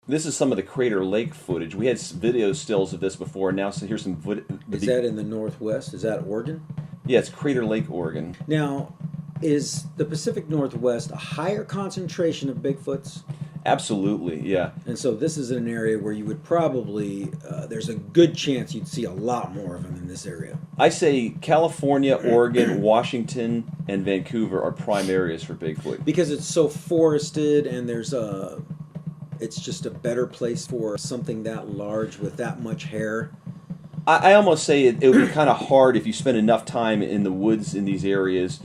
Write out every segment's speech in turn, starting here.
This is some of the Crater Lake footage. We had video stills of this before. Now, so here's some. Is that in the Northwest? Is that Oregon? Yeah, it's Crater Lake, Oregon. Now, is the Pacific Northwest a higher concentration of Bigfoots? Absolutely, yeah. And so this is an area where you would probably, there's a good chance you'd see a lot more of them in this area. I say California, Oregon, Washington, and Vancouver are prime areas for Bigfoot. Because it's so forested and it's just a better place for something that large with that much hair. I almost say it would be kind of hard if you spend enough time in the woods in these areas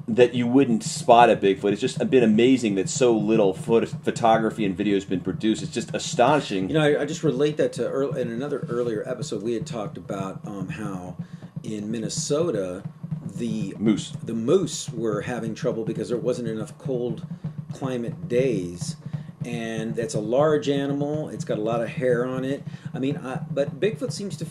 that you wouldn't spot a Bigfoot. It's just been amazing that so little photography and video has been produced. It's just astonishing. You know, I just relate that to in another earlier episode we had talked about how in Minnesota the moose were having trouble because there wasn't enough cold climate days. And that's a large animal. It's got a lot of hair on it. I mean, but Bigfoot seems to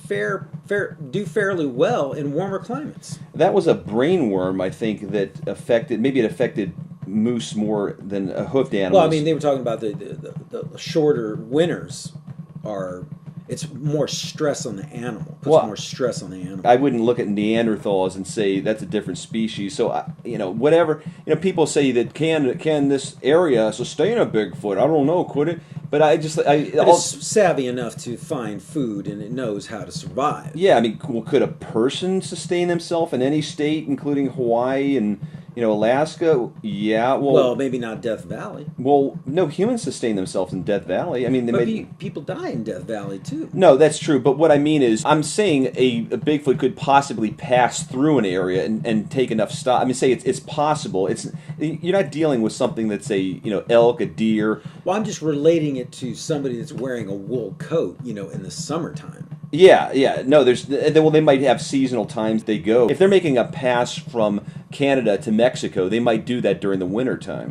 do fairly well in warmer climates. That was a brain worm, I think, that affected moose more than hoofed animals. Well, I mean, they were talking about the shorter winters are. It's more stress on the animal. Puts more stress on the animal. I wouldn't look at Neanderthals and say that's a different species. So, whatever. People say that can this area sustain a Bigfoot? I don't know. Could it? But it's savvy enough to find food and it knows how to survive. Yeah, I mean, could a person sustain themselves in any state, including Hawaii and Alaska? Yeah. Well, maybe not Death Valley. Well, no, humans sustain themselves in Death Valley. I mean, people die in Death Valley too. No, that's true. But what I mean is, I'm saying a Bigfoot could possibly pass through an area and take enough stop. I mean, say it's possible. You're not dealing with something that's elk, a deer. Well, I'm just relating it to somebody that's wearing a wool coat, in the summertime. Yeah. No, they might have seasonal times they go. If they're making a pass from Canada to Mexico, they might do that during the winter time.